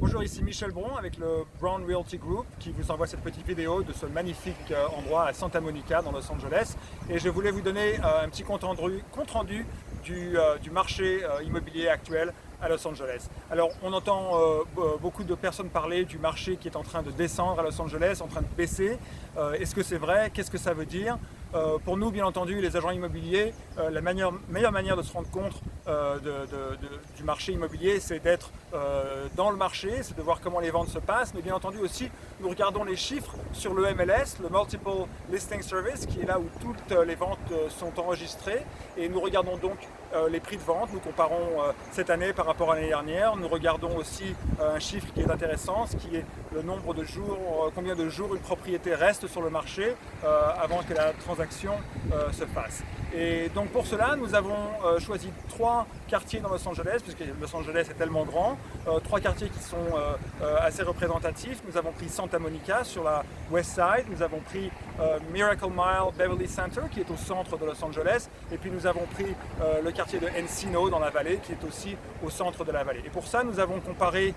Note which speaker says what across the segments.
Speaker 1: Bonjour, ici Michel Bron avec le Brown Realty Group qui vous envoie cette petite vidéo de ce magnifique endroit à Santa Monica dans Los Angeles. Et je voulais vous donner un petit compte rendu du marché immobilier actuel à Los Angeles. Alors on entend beaucoup de personnes parler du marché qui est en train de descendre à Los Angeles, en train de baisser. Est-ce que c'est vrai? Qu'est-ce que ça veut dire? Pour nous, bien entendu, les agents immobiliers, la meilleure manière de se rendre compte du marché immobilier, c'est d'être dans le marché, c'est de voir comment les ventes se passent, mais bien entendu aussi, nous regardons les chiffres sur le MLS, le Multiple Listing Service, qui est là où toutes les ventes sont enregistrées, et nous regardons donc les prix de vente, nous comparons cette année par rapport à l'année dernière, nous regardons aussi un chiffre qui est intéressant, ce qui est le nombre de jours, combien de jours une propriété reste sur le marché avant que la transaction se fasse. Et donc pour cela, nous avons choisi 3 quartiers dans Los Angeles, puisque Los Angeles est tellement grand, 3 quartiers qui sont assez représentatifs. Nous avons pris Santa Monica sur la West Side, nous avons pris Miracle Mile Beverly Center qui est au centre de Los Angeles, et puis nous avons pris le quartier de Encino dans la vallée qui est aussi au centre de la vallée. Et pour ça, nous avons comparé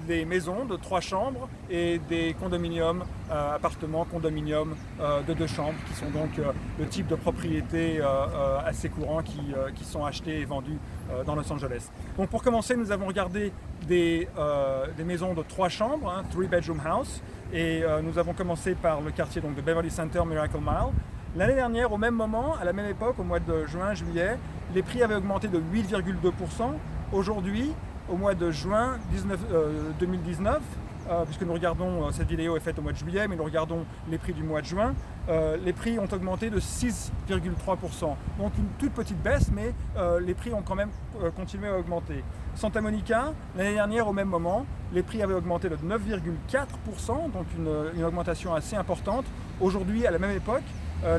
Speaker 1: des maisons de 3 chambres et des condominiums, appartements, condominiums de 2 chambres qui sont donc le type de propriété assez courant qui sont achetés et vendus dans Los Angeles. Donc pour commencer, nous avons regardé des maisons de 3 chambres, 3-bedroom house, et nous avons commencé par le quartier donc, de Beverly Center, Miracle Mile. L'année dernière, au même moment, à la même époque, au mois de juin, juillet, les prix avaient augmenté de 8,2%. Aujourd'hui, au mois de juin 2019, puisque nous regardons, cette vidéo est faite au mois de juillet, mais nous regardons les prix du mois de juin, les prix ont augmenté de 6,3%. Donc une toute petite baisse, mais les prix ont quand même continué à augmenter. Santa Monica, l'année dernière, au même moment, les prix avaient augmenté de 9,4%, donc une augmentation assez importante. Aujourd'hui, à la même époque,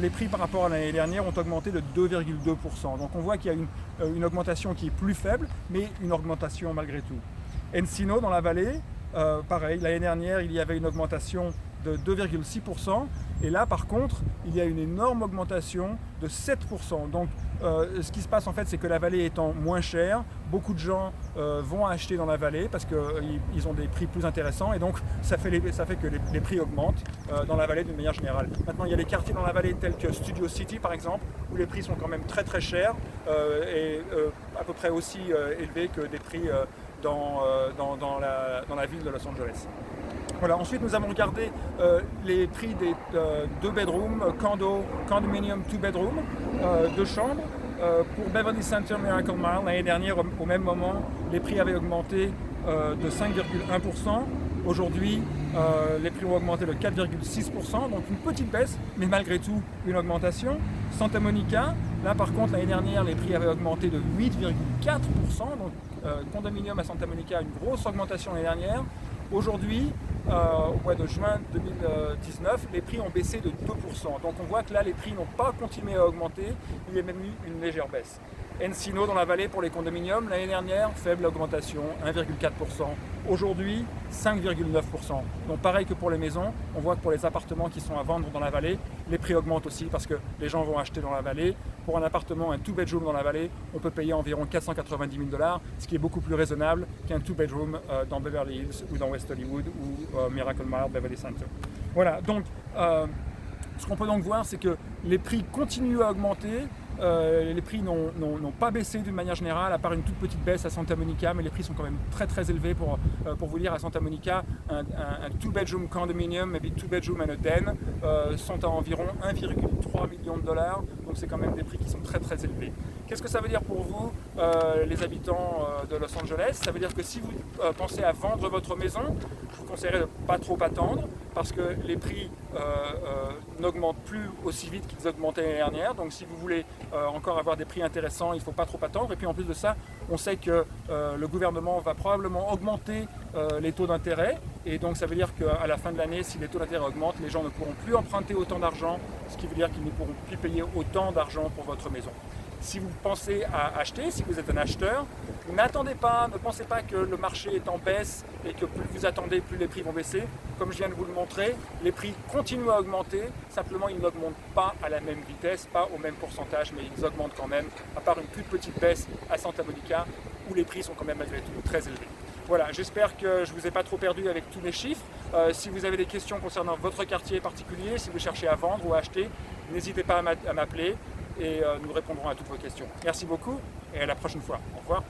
Speaker 1: les prix par rapport à l'année dernière ont augmenté de 2,2%. Donc on voit qu'il y a une augmentation qui est plus faible, mais une augmentation malgré tout. Encino, dans la vallée, pareil, l'année dernière, il y avait une augmentation de 2,6%. Et là, par contre, il y a une énorme augmentation de 7%. Donc, ce qui se passe en fait, c'est que la vallée étant moins chère, beaucoup de gens vont acheter dans la vallée parce qu'ils ont des prix plus intéressants et donc ça fait que les prix augmentent dans la vallée d'une manière générale. Maintenant, il y a des quartiers dans la vallée tels que Studio City par exemple, où les prix sont quand même très très chers et à peu près aussi élevés que des prix dans la ville de Los Angeles. Voilà. Ensuite, nous avons regardé les prix des 2 bedrooms, condominium 2 bedrooms, 2 chambres. Pour Beverly Center, Miracle Mile, l'année dernière, au même moment, les prix avaient augmenté de 5,1%. Aujourd'hui, les prix ont augmenté de 4,6%, donc une petite baisse, mais malgré tout une augmentation. Santa Monica, là par contre, l'année dernière, les prix avaient augmenté de 8,4%, donc condominium à Santa Monica, une grosse augmentation l'année dernière. Aujourd'hui, au mois de juin 2019, les prix ont baissé de 2%. Donc on voit que là, les prix n'ont pas continué à augmenter, il y a même eu une légère baisse. Encino dans la vallée pour les condominiums, l'année dernière, faible augmentation, 1,4%. Aujourd'hui, 5,9%. Donc pareil que pour les maisons, on voit que pour les appartements qui sont à vendre dans la vallée, les prix augmentent aussi parce que les gens vont acheter dans la vallée. Pour un appartement, un 2-bedroom dans la vallée, on peut payer environ 490 000 $, ce qui est beaucoup plus raisonnable qu'un 2-bedroom dans Beverly Hills ou dans West Hollywood ou Miracle Mile, Beverly Center. Voilà, donc ce qu'on peut donc voir, c'est que les prix continuent à augmenter. Les prix n'ont pas baissé d'une manière générale, à part une toute petite baisse à Santa Monica, mais les prix sont quand même très très élevés pour vous dire. À Santa Monica, un 2-bedroom condominium, maybe 2-bedroom and a den, sont à environ 1,3 million $, donc c'est quand même des prix qui sont très très élevés. Qu'est-ce que ça veut dire pour vous, les habitants de Los Angeles? Ça veut dire que si vous pensez à vendre votre maison, je vous conseillerais de ne pas trop attendre, parce que les prix n'augmentent plus aussi vite qu'ils augmentaient l'année dernière. Donc si vous voulez encore avoir des prix intéressants, il ne faut pas trop attendre. Et puis en plus de ça, on sait que le gouvernement va probablement augmenter les taux d'intérêt. Et donc ça veut dire qu'à la fin de l'année, si les taux d'intérêt augmentent, les gens ne pourront plus emprunter autant d'argent, ce qui veut dire qu'ils ne pourront plus payer autant d'argent pour votre maison. Si vous pensez à acheter, si vous êtes un acheteur, n'attendez pas, ne pensez pas que le marché est en baisse et que plus vous attendez, plus les prix vont baisser. Comme je viens de vous le montrer, les prix continuent à augmenter, simplement ils n'augmentent pas à la même vitesse, pas au même pourcentage, mais ils augmentent quand même, à part une toute petite baisse à Santa Monica, où les prix sont quand même malgré tout très élevés. Voilà, j'espère que je ne vous ai pas trop perdu avec tous les chiffres. Si vous avez des questions concernant votre quartier particulier, si vous cherchez à vendre ou à acheter, n'hésitez pas à m'appeler et nous répondrons à toutes vos questions. Merci beaucoup et à la prochaine fois. Au revoir.